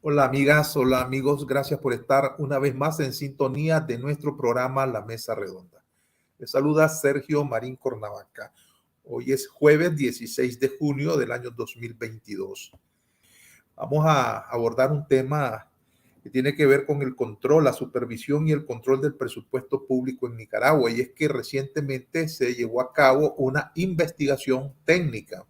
Hola amigas, hola amigos, gracias por estar una vez más en sintonía de nuestro programa La Mesa Redonda. Les saluda Sergio Marín Cornavaca. Hoy es jueves 16 de junio del año 2022. Vamos a abordar un tema que tiene que ver con el control, la supervisión y el control del presupuesto público en Nicaragua. Y es que recientemente se llevó a cabo una investigación técnica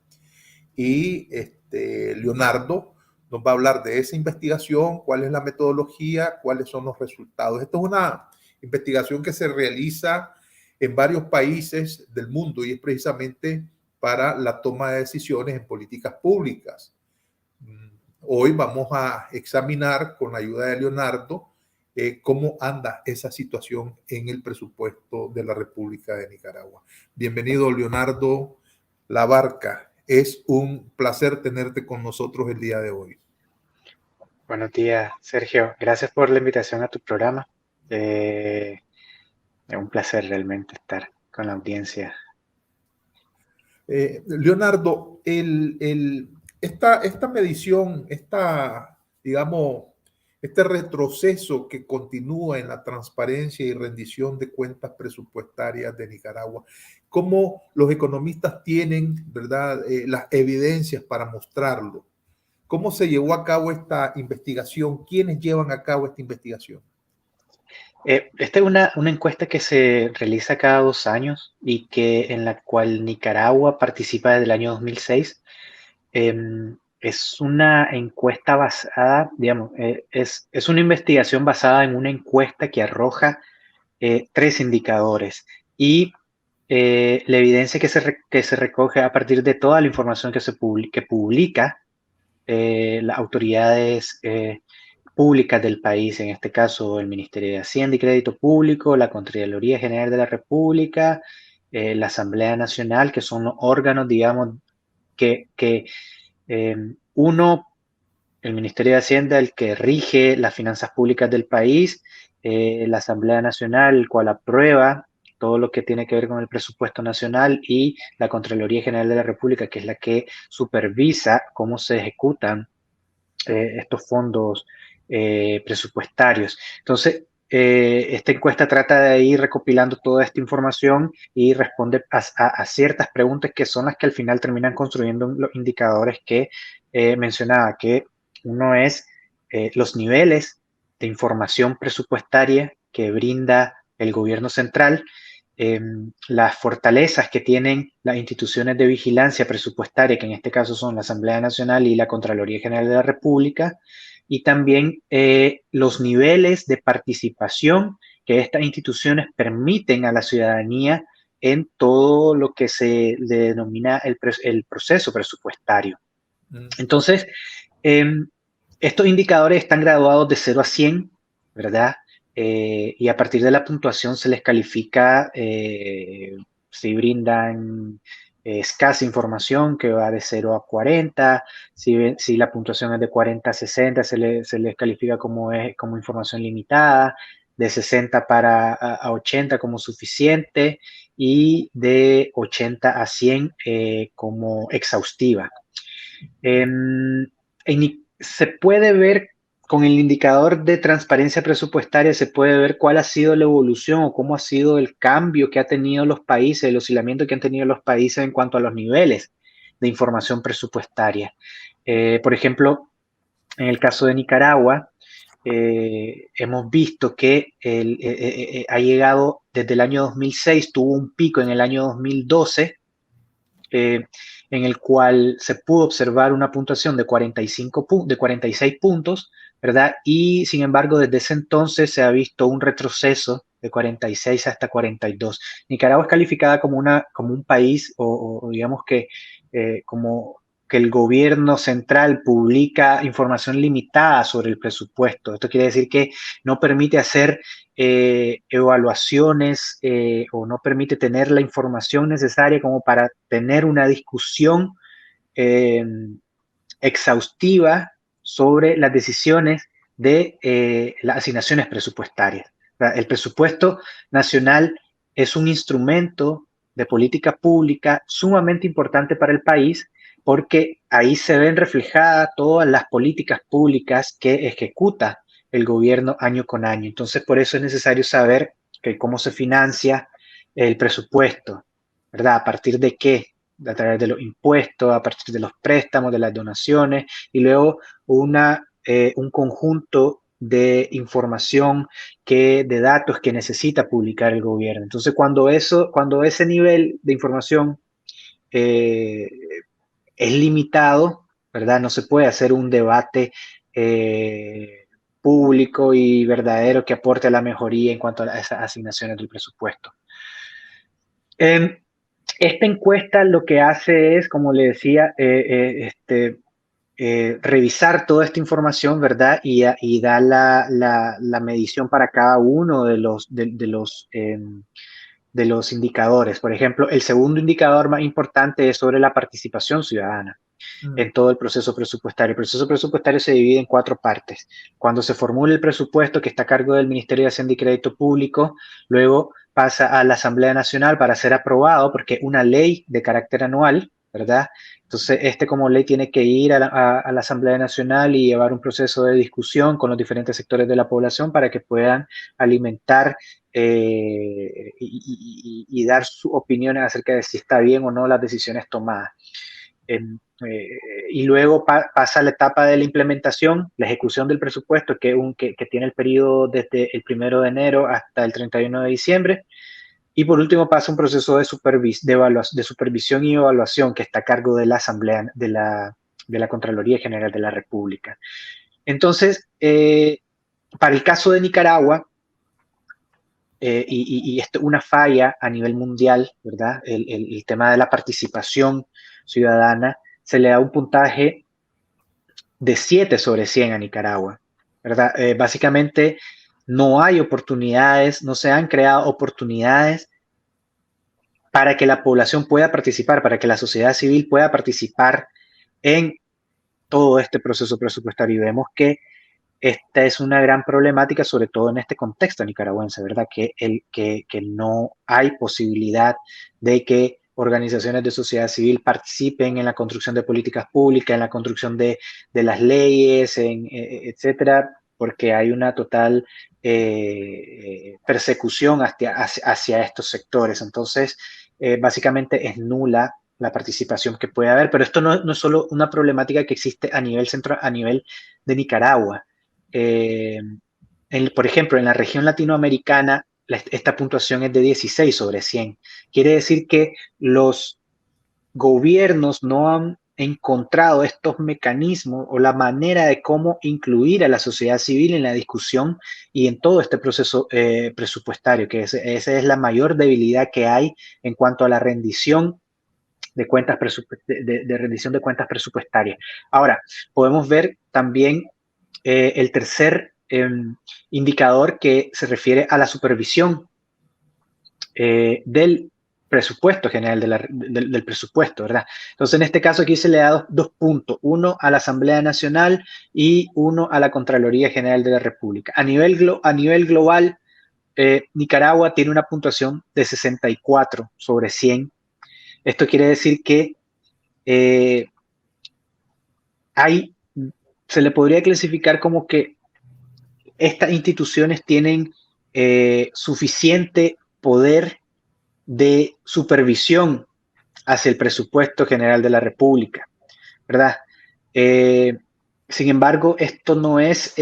y Leonardo nos va a hablar de esa investigación, cuál es la metodología, cuáles son los resultados. Esto es una investigación que se realiza en varios países del mundo y es precisamente para la toma de decisiones en políticas públicas. Hoy vamos a examinar con la ayuda de Leonardo cómo anda esa situación en el presupuesto de la República de Nicaragua. Bienvenido, Leonardo Labarca. Es un placer tenerte con nosotros el día de hoy. Buenos días, Sergio. Gracias por la invitación a tu programa. Es un placer realmente estar con la audiencia. Leonardo, esta medición, digamos, este retroceso que continúa en la transparencia y rendición de cuentas presupuestarias de Nicaragua, ¿cómo los economistas tienen, verdad, las evidencias para mostrarlo? ¿Cómo se llevó a cabo esta investigación? ¿Quiénes llevan a cabo esta investigación? Esta es una encuesta que se realiza cada 2 años y en la cual Nicaragua participa desde el año 2006. Es una encuesta basada, digamos, es una investigación basada en una encuesta que arroja 3 indicadores y la evidencia que se recoge a partir de toda la información que publica las autoridades públicas del país, en este caso el Ministerio de Hacienda y Crédito Público, la Contraloría General de la República, la Asamblea Nacional, que son los órganos, digamos, que eh, uno, el Ministerio de Hacienda, el que rige las finanzas públicas del país, la Asamblea Nacional, el cual aprueba todo lo que tiene que ver con el presupuesto nacional, y la Contraloría General de la República, que es la que supervisa cómo se ejecutan estos fondos presupuestarios. Entonces, esta encuesta trata de ir recopilando toda esta información y responde a ciertas preguntas que son las que al final terminan construyendo los indicadores que mencionaba, que uno es los niveles de información presupuestaria que brinda el gobierno central, las fortalezas que tienen las instituciones de vigilancia presupuestaria, que en este caso son la Asamblea Nacional y la Contraloría General de la República, y también los niveles de participación que estas instituciones permiten a la ciudadanía en todo lo que se le denomina el proceso presupuestario. Entonces, eh, estos indicadores están graduados de 0 a 100, ¿verdad? Y a partir de la puntuación se les califica si brindan escasa información, que va de 0 a 40. Si la puntuación es de 40 a 60, se les califica como información limitada, de 60 a 80 como suficiente, y de 80 a 100 como exhaustiva. Se puede ver con el indicador de transparencia presupuestaria, se puede ver cuál ha sido la evolución o cómo ha sido el cambio que ha tenido los países, el oscilamiento que han tenido los países en cuanto a los niveles de información presupuestaria. Por ejemplo, en el caso de Nicaragua, hemos visto que ha llegado desde el año 2006, tuvo un pico en el año 2012, en el cual se pudo observar una puntuación de 46 puntos, ¿verdad? Y sin embargo, desde ese entonces se ha visto un retroceso de 46 hasta 42. Nicaragua es calificada como un país, o digamos como que el gobierno central publica información limitada sobre el presupuesto. Esto quiere decir que no permite hacer evaluaciones o no permite tener la información necesaria como para tener una discusión eh, exhaustiva sobre las decisiones de las asignaciones presupuestarias. El presupuesto nacional es un instrumento de política pública sumamente importante para el país, porque ahí se ven reflejadas todas las políticas públicas que ejecuta el gobierno año con año. Entonces, por eso es necesario saber que cómo se financia el presupuesto, ¿verdad? ¿A partir de qué? A través de los impuestos, a partir de los préstamos, de las donaciones, y luego un conjunto de información, de datos que necesita publicar el gobierno. Entonces, cuando ese nivel de información eh, es limitado, ¿verdad? No se puede hacer un debate público y verdadero que aporte a la mejoría en cuanto a esas asignaciones del presupuesto. Esta encuesta lo que hace es, como le decía, revisar toda esta información, ¿verdad? Y da la medición para cada uno de los indicadores. Por ejemplo, el segundo indicador más importante es sobre la participación ciudadana en todo el proceso presupuestario. El proceso presupuestario se divide en 4 partes. Cuando se formula el presupuesto, que está a cargo del Ministerio de Hacienda y Crédito Público, luego pasa a la Asamblea Nacional para ser aprobado, porque es una ley de carácter anual, ¿verdad? Entonces, como ley tiene que ir a la Asamblea Nacional y llevar un proceso de discusión con los diferentes sectores de la población para que puedan alimentar y dar sus opiniones acerca de si está bien o no las decisiones tomadas. Y luego pasa a la etapa de la implementación, la ejecución del presupuesto, que tiene el periodo desde el 1 de enero hasta el 31 de diciembre. Y por último pasa un proceso de supervisión y evaluación que está a cargo de la Asamblea, de la Contraloría General de la República. Entonces, para el caso de Nicaragua, y esto es una falla a nivel mundial, ¿verdad? El tema de la participación ciudadana, se le da un puntaje de 7 sobre 100 a Nicaragua, ¿verdad? Básicamente no hay oportunidades, no se han creado oportunidades para que la población pueda participar, para que la sociedad civil pueda participar en todo este proceso presupuestario. Y vemos que esta es una gran problemática, sobre todo en este contexto nicaragüense, ¿verdad? Que no hay posibilidad de que organizaciones de sociedad civil participen en la construcción de políticas públicas, en la construcción de las leyes, etcétera, porque hay una total persecución hacia estos sectores. Entonces, básicamente es nula la participación que puede haber, pero esto no es solo una problemática que existe a nivel de Nicaragua. Por ejemplo, en la región latinoamericana, esta puntuación es de 16 sobre 100. Quiere decir que los gobiernos no han encontrado estos mecanismos o la manera de cómo incluir a la sociedad civil en la discusión y en todo este proceso presupuestario, que esa es la mayor debilidad que hay en cuanto a la rendición de cuentas rendición de cuentas presupuestarias. Ahora, podemos ver también el tercer indicador, que se refiere a la supervisión del presupuesto general, del presupuesto, ¿verdad? Entonces, en este caso aquí se le da dos puntos, uno a la Asamblea Nacional y uno a la Contraloría General de la República. A nivel global, Nicaragua tiene una puntuación de 64 sobre 100. Esto quiere decir que se le podría clasificar como que estas instituciones tienen suficiente poder de supervisión hacia el presupuesto general de la República, ¿verdad? Sin embargo, esto no es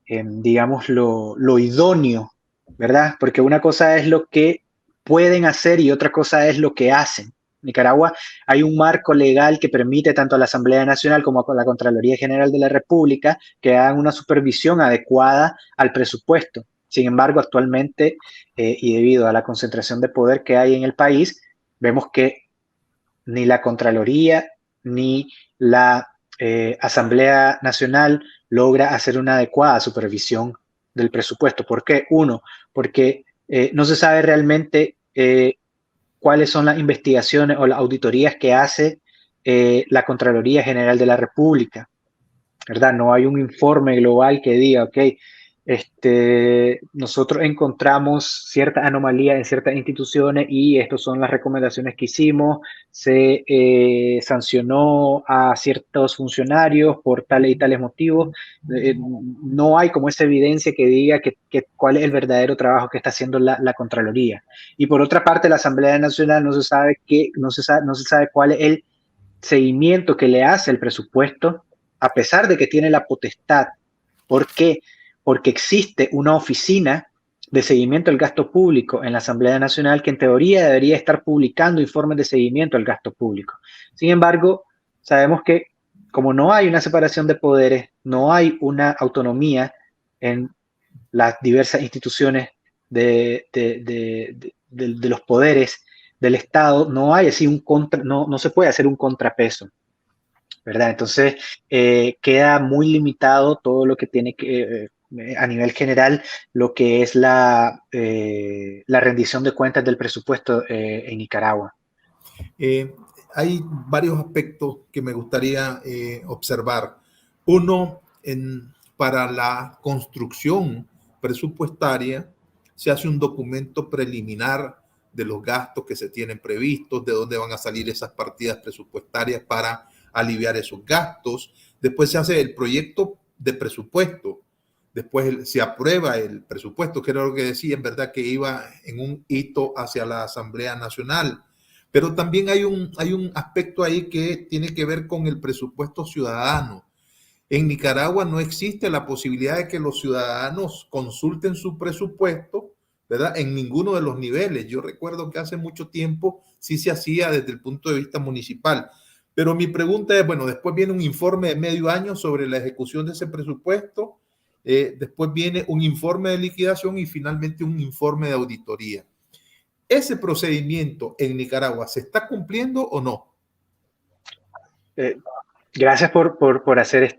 digamos, lo idóneo, ¿verdad? Porque una cosa es lo que pueden hacer y otra cosa es lo que hacen. En Nicaragua hay un marco legal que permite tanto a la Asamblea Nacional como a la Contraloría General de la República que hagan una supervisión adecuada al presupuesto. Sin embargo, actualmente, y debido a la concentración de poder que hay en el país, vemos que ni la Contraloría ni la Asamblea Nacional logra hacer una adecuada supervisión del presupuesto. ¿Por qué? Uno, porque no se sabe realmente cuáles son las investigaciones o las auditorías que hace la Contraloría General de la República, ¿verdad? No hay un informe global que diga, ok, nosotros encontramos cierta anomalía en ciertas instituciones y estas son las recomendaciones que hicimos. Se sancionó a ciertos funcionarios por tales y tales motivos. No hay como esa evidencia que diga cuál es el verdadero trabajo que está haciendo la Contraloría. Y por otra parte, la Asamblea Nacional no se sabe cuál es el seguimiento que le hace el presupuesto, a pesar de que tiene la potestad. ¿Por qué? Porque existe una oficina de seguimiento del gasto público en la Asamblea Nacional que en teoría debería estar publicando informes de seguimiento al gasto público. Sin embargo, sabemos que como no hay una separación de poderes, no hay una autonomía en las diversas instituciones de los poderes del Estado, no hay así no se puede hacer un contrapeso, ¿verdad? Entonces, queda muy limitado todo lo que tiene que, a nivel general, lo que es la rendición de cuentas del presupuesto en Nicaragua. Hay varios aspectos que me gustaría observar. Uno, para la construcción presupuestaria se hace un documento preliminar de los gastos que se tienen previstos, de dónde van a salir esas partidas presupuestarias para aliviar esos gastos. Después se hace el proyecto de presupuesto. Después se aprueba el presupuesto, que era lo que decía, en verdad que iba en un hito hacia la Asamblea Nacional. Pero también hay un aspecto ahí que tiene que ver con el presupuesto ciudadano. En Nicaragua no existe la posibilidad de que los ciudadanos consulten su presupuesto, ¿verdad? En ninguno de los niveles. Yo recuerdo que hace mucho tiempo sí se hacía desde el punto de vista municipal. Pero mi pregunta es, bueno, después viene un informe de medio año sobre la ejecución de ese presupuesto, después viene un informe de liquidación y finalmente un informe de auditoría. ¿Ese procedimiento en Nicaragua se está cumpliendo o no? Gracias por hacer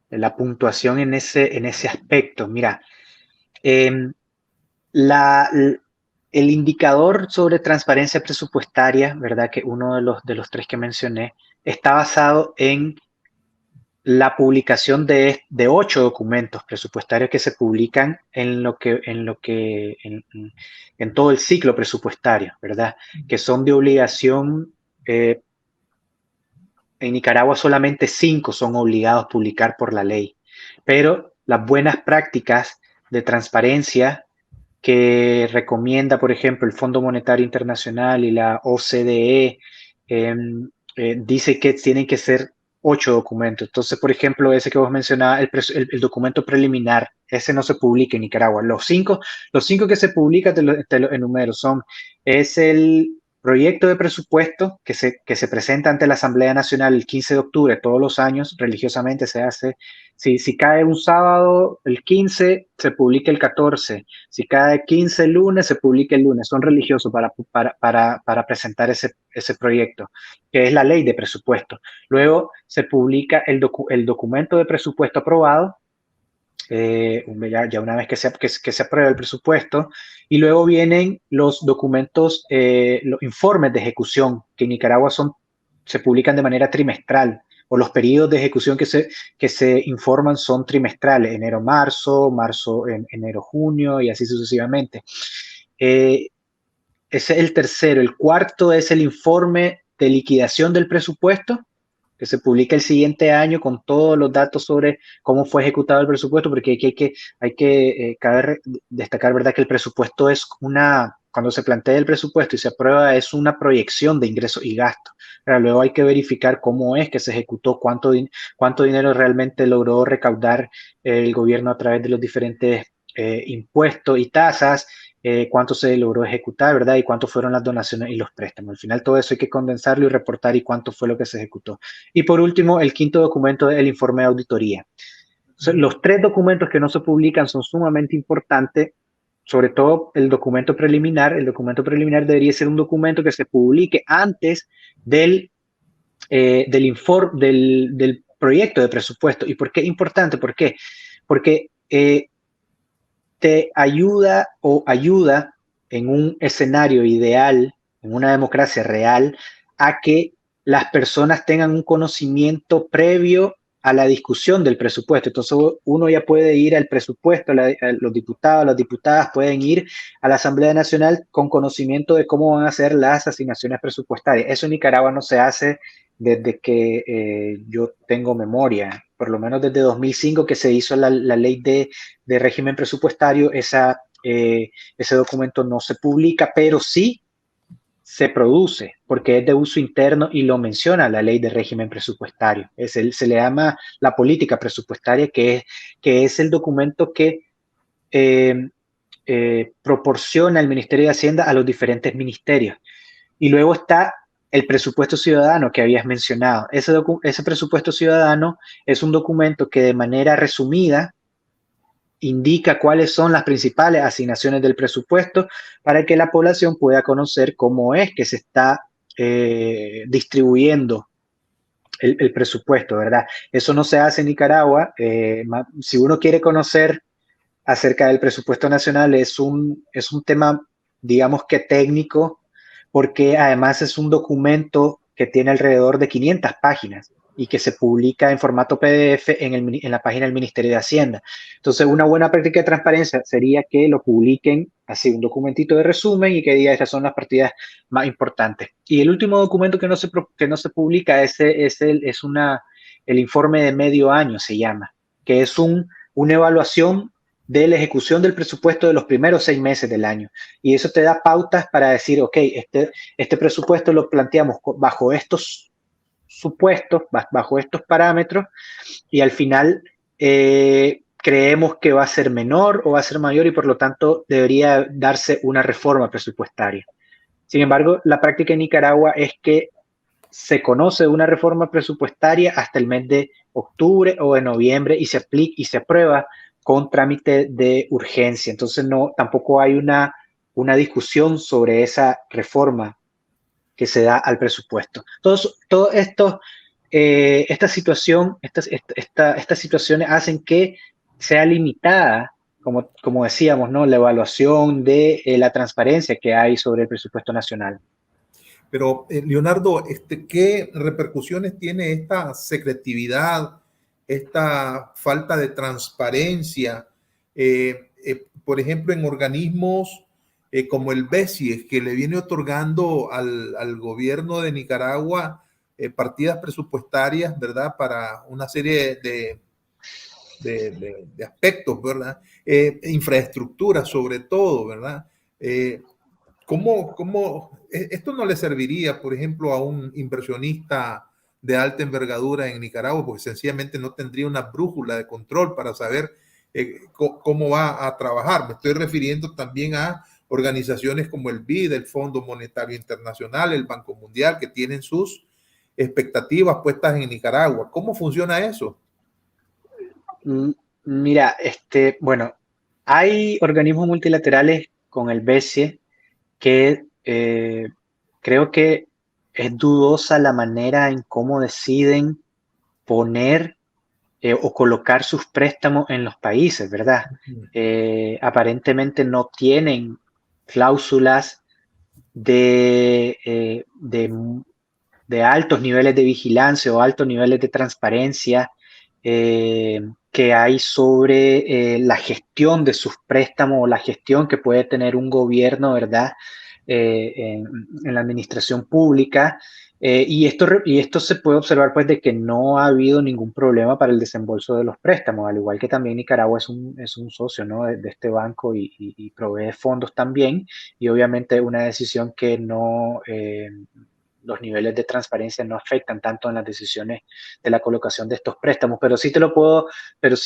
la puntuación en ese aspecto. Mira, el indicador sobre transparencia presupuestaria, ¿verdad? Que uno de los tres que mencioné, está basado en la publicación de 8 documentos presupuestarios que se publican en todo el ciclo presupuestario, ¿verdad? Que son de obligación. En Nicaragua solamente 5 son obligados a publicar por la ley, pero las buenas prácticas de transparencia que recomienda, por ejemplo, el Fondo Monetario Internacional y la OCDE, dice que tienen que ser 8 documentos. Entonces, por ejemplo, ese que vos mencionabas, el documento preliminar, ese no se publica en Nicaragua. Los cinco que se publican, te lo enumero, es el proyecto de presupuesto que se presenta ante la Asamblea Nacional el 15 de octubre, todos los años, religiosamente se hace. Si cae un sábado, el 15, se publica el 14. Si cae 15 el lunes, se publica el lunes. Son religiosos para presentar ese proyecto, que es la ley de presupuesto. Luego se publica el documento de presupuesto aprobado, ya una vez que se aprueba el presupuesto, y luego vienen los documentos, los informes de ejecución, que en Nicaragua se publican de manera trimestral, o los periodos de ejecución que se informan son trimestrales, enero-marzo, enero-junio y así sucesivamente. Ese es el tercero. El cuarto es el informe de liquidación del presupuesto, que se publica el siguiente año con todos los datos sobre cómo fue ejecutado el presupuesto, porque cabe destacar, ¿verdad?, que el presupuesto cuando se plantea el presupuesto y se aprueba, es una proyección de ingresos y gastos. Pero luego hay que verificar cómo es que se ejecutó, cuánto dinero realmente logró recaudar el gobierno a través de los diferentes impuestos y tasas, cuánto se logró ejecutar, ¿verdad? Y cuánto fueron las donaciones y los préstamos. Al final todo eso hay que condensarlo y reportar y cuánto fue lo que se ejecutó. Y por último, el quinto documento es el informe de auditoría. Los 3 documentos que no se publican son sumamente importantes, sobre todo el documento preliminar. El documento preliminar debería ser un documento que se publique antes del proyecto de presupuesto. ¿Y por qué es importante? ¿Por qué? Porque te ayuda en un escenario ideal, en una democracia real, a que las personas tengan un conocimiento previo a la discusión del presupuesto. Entonces uno ya puede ir al presupuesto, los diputados, las diputadas pueden ir a la Asamblea Nacional con conocimiento de cómo van a ser las asignaciones presupuestarias. Eso en Nicaragua no se hace desde que yo tengo memoria, por lo menos desde 2005 que se hizo la ley de régimen presupuestario. Ese documento no se publica, pero sí se produce porque es de uso interno y lo menciona la ley de régimen presupuestario. Se le llama la política presupuestaria, que es el documento que proporciona el Ministerio de Hacienda a los diferentes ministerios. Y luego está el presupuesto ciudadano que habías mencionado. Ese presupuesto ciudadano es un documento que de manera resumida indica cuáles son las principales asignaciones del presupuesto para que la población pueda conocer cómo es que se está distribuyendo el presupuesto, ¿verdad? Eso no se hace en Nicaragua. Si uno quiere conocer acerca del presupuesto nacional, es un tema, digamos que técnico, porque además es un documento que tiene alrededor de 500 páginas y que se publica en formato PDF en la página del Ministerio de Hacienda. Entonces, una buena práctica de transparencia sería que lo publiquen así, un documentito de resumen y que diga estas son las partidas más importantes. Y el último documento que no se publica es el informe de medio año, se llama, que es una evaluación de la ejecución del presupuesto de los primeros 6 meses del año. Y eso te da pautas para decir, ok, este presupuesto lo planteamos bajo estos supuestos, bajo estos parámetros, y al final creemos que va a ser menor o va a ser mayor y por lo tanto debería darse una reforma presupuestaria. Sin embargo, la práctica en Nicaragua es que se conoce una reforma presupuestaria hasta el mes de octubre o de noviembre y se aplica y se aprueba con trámite de urgencia. Entonces tampoco hay una discusión sobre esa reforma que se da al presupuesto. Todo esto, estas situaciones hacen que sea limitada, como decíamos, ¿no?, la evaluación de la transparencia que hay sobre el presupuesto nacional. Pero, Leonardo, ¿qué repercusiones tiene esta secretividad, esta falta de transparencia, por ejemplo, en organismos como el BESIE, que le viene otorgando al gobierno de Nicaragua partidas presupuestarias, ¿verdad?, para una serie de aspectos, ¿verdad? Infraestructura sobre todo, ¿verdad? ¿Cómo esto no le serviría, por ejemplo, a un inversionista de alta envergadura en Nicaragua? Porque sencillamente no tendría una brújula de control para saber cómo va a trabajar. Me estoy refiriendo también a organizaciones como el BID, el Fondo Monetario Internacional, el Banco Mundial, que tienen sus expectativas puestas en Nicaragua. ¿Cómo funciona eso? Mira, bueno, hay organismos multilaterales con el BESIE que creo que es dudosa la manera en cómo deciden poner o colocar sus préstamos en los países, ¿verdad? Aparentemente no tienen cláusulas de altos niveles de vigilancia o altos niveles de transparencia que hay sobre la gestión de sus préstamos o la gestión que puede tener un gobierno, ¿verdad?, en la administración pública. Y esto se puede observar, pues, de que no ha habido ningún problema para el desembolso de los préstamos, al igual que también Nicaragua es un socio, ¿no?, de este banco y provee fondos también, y obviamente una decisión que los niveles de transparencia no afectan tanto en las decisiones de la colocación de estos préstamos, pero sí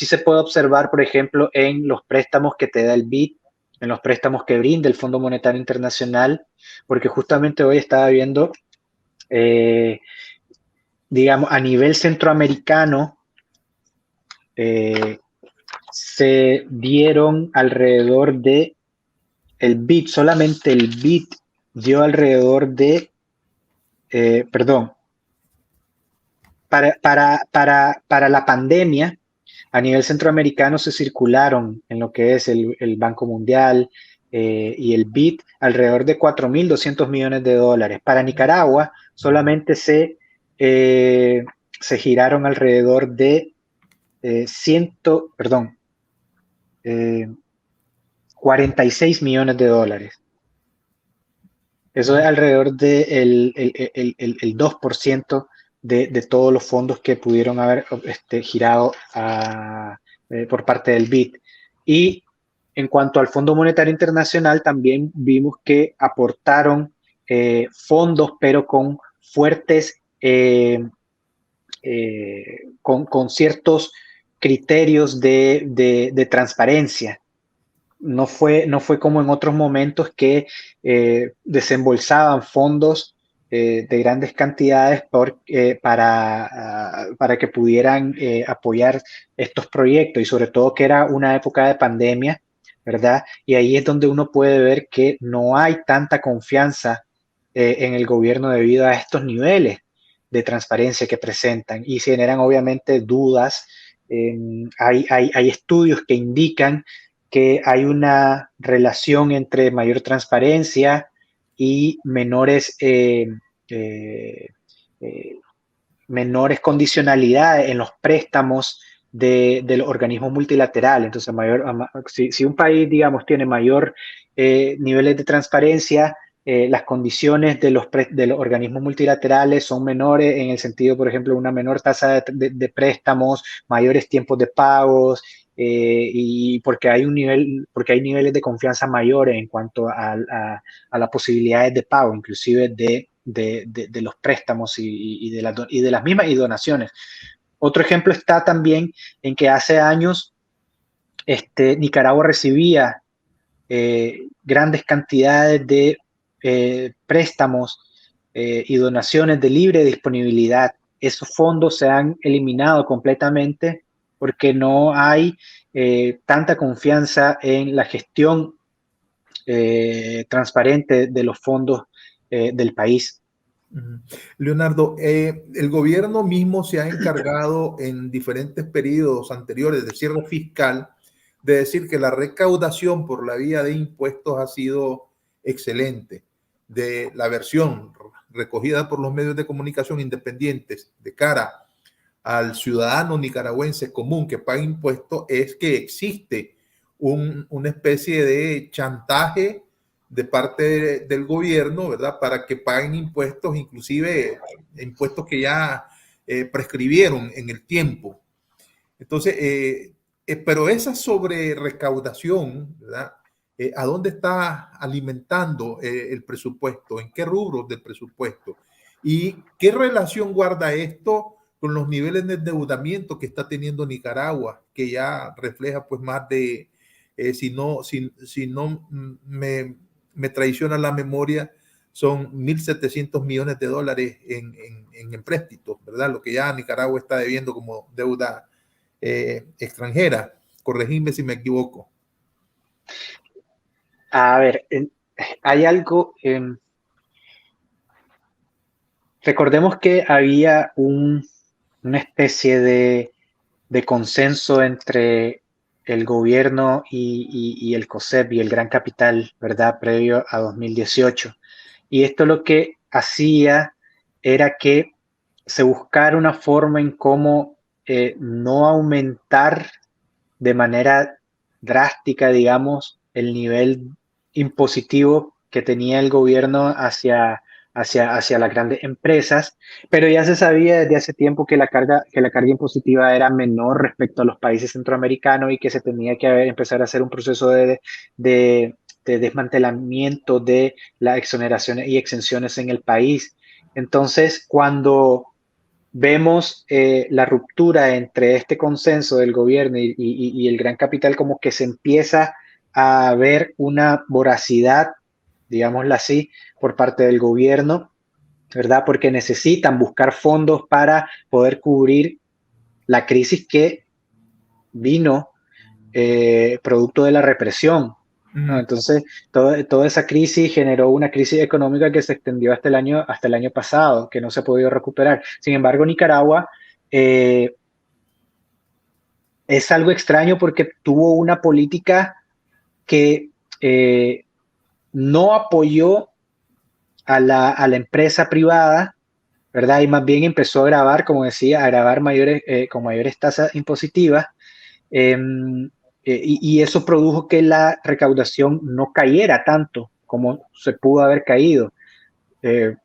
se puede observar, por ejemplo, en los préstamos que te da el BID, en los préstamos que brinda el Fondo Monetario Internacional, porque justamente hoy estaba viendo, digamos, a nivel centroamericano, se dieron alrededor de el BID, solamente el BID dio alrededor de para la pandemia, a nivel centroamericano se circularon en lo que es el Banco Mundial y el BID alrededor de 4.200 millones de dólares. Para Nicaragua solamente se se giraron alrededor de 46 millones de dólares. Eso es alrededor del el 2% de todos los fondos que pudieron haber girado por parte del BID. Y en cuanto al Fondo Monetario Internacional, también vimos que aportaron fondos, pero con fuertes, con ciertos criterios de transparencia. No fue como en otros momentos que desembolsaban fondos de grandes cantidades para que pudieran apoyar estos proyectos, y sobre todo que era una época de pandemia, ¿verdad? Y ahí es donde uno puede ver que no hay tanta confianza en el gobierno debido a estos niveles de transparencia que presentan, y se generan obviamente dudas. Hay estudios que indican que hay una relación entre mayor transparencia y menores condicionalidades en los préstamos de los organismos multilaterales. Entonces, si un país, digamos, tiene mayor niveles de transparencia, las condiciones de los organismos multilaterales son menores, en el sentido, por ejemplo, una menor tasa de préstamos, mayores tiempos de pagos, y porque hay niveles de confianza mayores en cuanto a las posibilidades de pago, inclusive de los préstamos y de las mismas y donaciones. Otro ejemplo está también en que hace años Nicaragua recibía grandes cantidades de préstamos y donaciones de libre disponibilidad. Esos fondos se han eliminado completamente porque no hay tanta confianza en la gestión transparente de los fondos del país. Leonardo, el gobierno mismo se ha encargado en diferentes periodos anteriores de cierre fiscal de decir que la recaudación por la vía de impuestos ha sido excelente. De la versión recogida por los medios de comunicación independientes de cara al ciudadano nicaragüense común que paga impuestos es que existe una especie de chantaje de parte del gobierno, ¿verdad? Para que paguen impuestos, inclusive impuestos que ya prescribieron en el tiempo. Entonces, pero esa sobre recaudación, ¿verdad? ¿A dónde está alimentando el presupuesto? ¿En qué rubros del presupuesto? ¿Y qué relación guarda esto con los niveles de endeudamiento que está teniendo Nicaragua, que ya refleja pues más de, si no me traiciona la memoria, son 1.700 millones de dólares en empréstitos, ¿verdad? Lo que ya Nicaragua está debiendo como deuda extranjera. Corregidme si me equivoco. A ver, hay algo. Recordemos que había una especie de consenso entre el gobierno y el COSEP y el Gran Capital, ¿verdad? Previo a 2018. Y esto lo que hacía era que se buscara una forma en cómo no aumentar de manera drástica, digamos, el nivel impositivo que tenía el gobierno hacia las grandes empresas, pero ya se sabía desde hace tiempo que la carga impositiva era menor respecto a los países centroamericanos y que se tenía que empezar a hacer un proceso de desmantelamiento de las exoneraciones y exenciones en el país. Entonces, cuando vemos la ruptura entre este consenso del gobierno y el gran capital, como que se empieza a ver una voracidad, digámoslo así, por parte del gobierno, ¿verdad? Porque necesitan buscar fondos para poder cubrir la crisis que vino producto de la represión, ¿no? Entonces, toda esa crisis generó una crisis económica que se extendió hasta el año pasado, que no se ha podido recuperar. Sin embargo, Nicaragua es algo extraño porque tuvo una política que no apoyó a la empresa privada, ¿verdad? Y más bien empezó a grabar, como decía, a grabar con mayores tasas impositivas. Y eso produjo que la recaudación no cayera tanto como se pudo haber caído. Eh,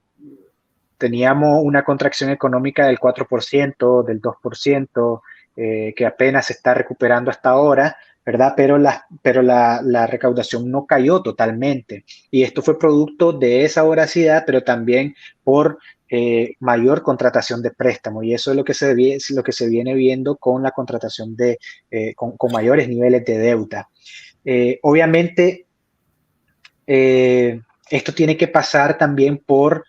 Teníamos una contracción económica del 4%, del 2%, que apenas se está recuperando hasta ahora, ¿verdad? Pero la recaudación no cayó totalmente. Y esto fue producto de esa voracidad, pero también por mayor contratación de préstamos. Y eso es lo que se viene viendo con la contratación con mayores niveles de deuda. Obviamente, esto tiene que pasar también por,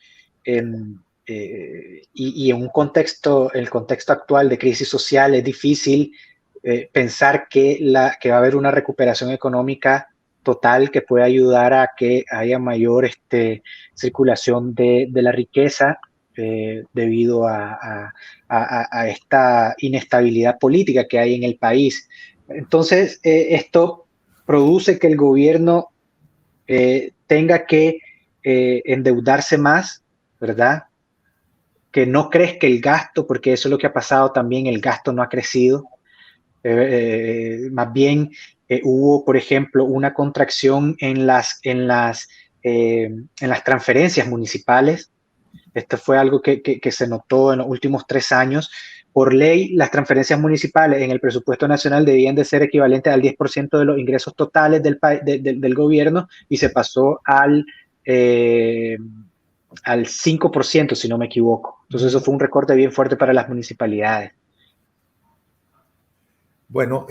y en el contexto actual de crisis social es difícil pensar que va a haber una recuperación económica total que pueda ayudar a que haya mayor circulación de la riqueza debido a esta inestabilidad política que hay en el país. Entonces, esto produce que el gobierno tenga que endeudarse más, ¿verdad? Que no crezca el gasto, porque eso es lo que ha pasado también, el gasto no ha crecido. Más bien hubo, por ejemplo, una contracción en las transferencias municipales. Esto fue algo que se notó en los últimos 3 años. Por ley, las transferencias municipales en el presupuesto nacional debían de ser equivalentes al 10% de los ingresos totales del gobierno y se pasó al 5%, si no me equivoco. Entonces eso fue un recorte bien fuerte para las municipalidades. Bueno,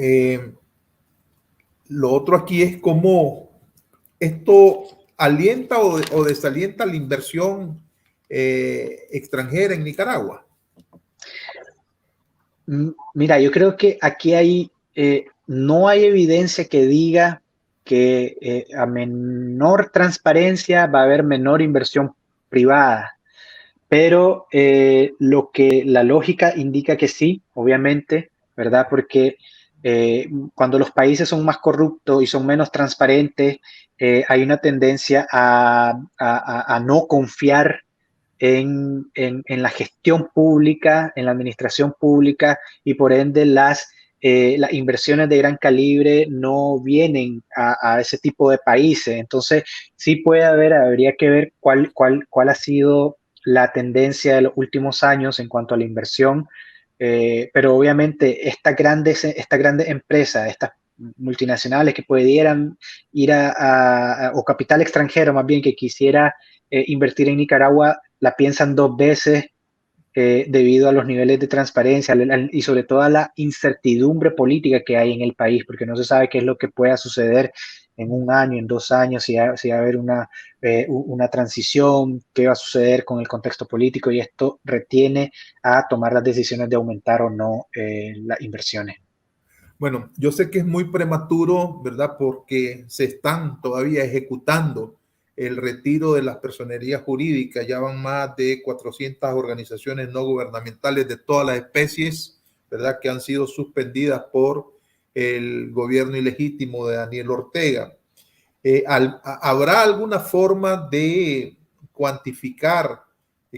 lo otro aquí es cómo esto alienta o desalienta la inversión extranjera en Nicaragua. Mira, yo creo que aquí no hay evidencia que diga que a menor transparencia va a haber menor inversión privada, pero la lógica indica que sí, obviamente, ¿verdad? Porque cuando los países son más corruptos y son menos transparentes, hay una tendencia a no confiar en la gestión pública, en la administración pública, y por ende las inversiones de gran calibre no vienen a ese tipo de países. Entonces, sí habría que ver cuál ha sido la tendencia de los últimos años en cuanto a la inversión, pero obviamente estas grandes empresas, estas multinacionales que pudieran ir o capital extranjero más bien que quisiera invertir en Nicaragua, la piensan dos veces debido a los niveles de transparencia y sobre todo a la incertidumbre política que hay en el país, porque no se sabe qué es lo que pueda suceder en 1 año, en 2 años, si va a haber una transición, qué va a suceder con el contexto político, y esto retiene a tomar las decisiones de aumentar o no las inversiones. Bueno, yo sé que es muy prematuro, ¿verdad? Porque se están todavía ejecutando el retiro de las personerías jurídicas. Ya van más de 400 organizaciones no gubernamentales de todas las especies, ¿verdad? Que han sido suspendidas por el gobierno ilegítimo de Daniel Ortega. ¿Habrá alguna forma de cuantificar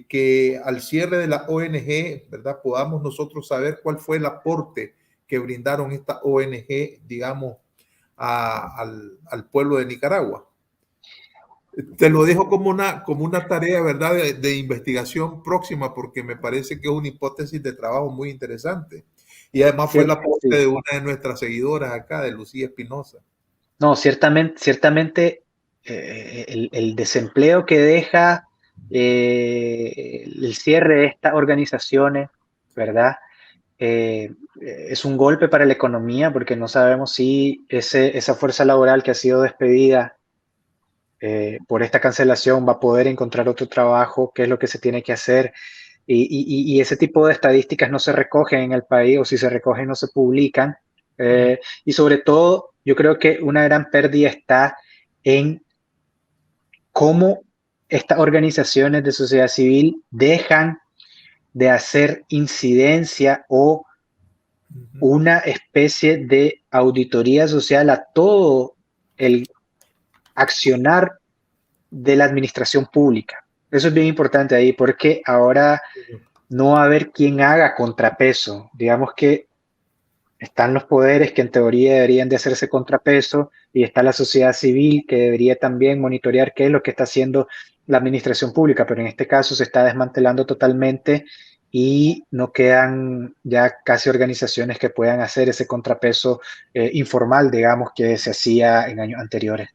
que al cierre de la ONG, ¿verdad? Podamos nosotros saber cuál fue el aporte que brindaron esta ONG, digamos, al pueblo de Nicaragua? Te lo dejo como una tarea, ¿verdad?, de investigación próxima, porque me parece que es una hipótesis de trabajo muy interesante. Y además fue el aporte de una de nuestras seguidoras acá, de Lucía Espinosa. No, ciertamente el desempleo que deja el cierre de estas organizaciones, ¿verdad? Es un golpe para la economía porque no sabemos si esa fuerza laboral que ha sido despedida por esta cancelación va a poder encontrar otro trabajo, qué es lo que se tiene que hacer. Y ese tipo de estadísticas no se recogen en el país, o si se recogen no se publican. Y sobre todo, yo creo que una gran pérdida está en cómo estas organizaciones de sociedad civil dejan de hacer incidencia o una especie de auditoría social a todo el accionar de la administración pública, Eso es bien importante ahí, porque ahora no va a haber quien haga contrapeso. Digamos que están los poderes que en teoría deberían de hacerse contrapeso y está la sociedad civil que debería también monitorear qué es lo que está haciendo la administración pública, pero en este caso se está desmantelando totalmente y no quedan ya casi organizaciones que puedan hacer ese contrapeso informal, digamos, que se hacía en años anteriores.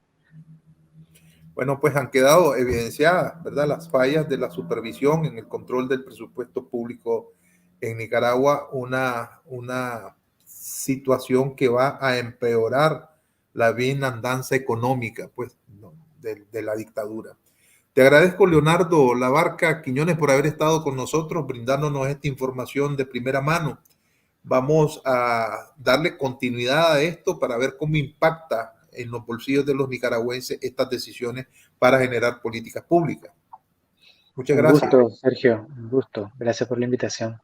Bueno, pues han quedado evidenciadas, ¿verdad?, las fallas de la supervisión en el control del presupuesto público en Nicaragua, una situación que va a empeorar la bienandanza económica, pues, ¿no?, de la dictadura. Te agradezco, Leonardo Labarca Quiñones, por haber estado con nosotros, brindándonos esta información de primera mano. Vamos a darle continuidad a esto para ver cómo impacta en los bolsillos de los nicaragüenses estas decisiones para generar políticas públicas. Muchas Un gracias. gusto, Sergio, un gusto. Gracias por la invitación.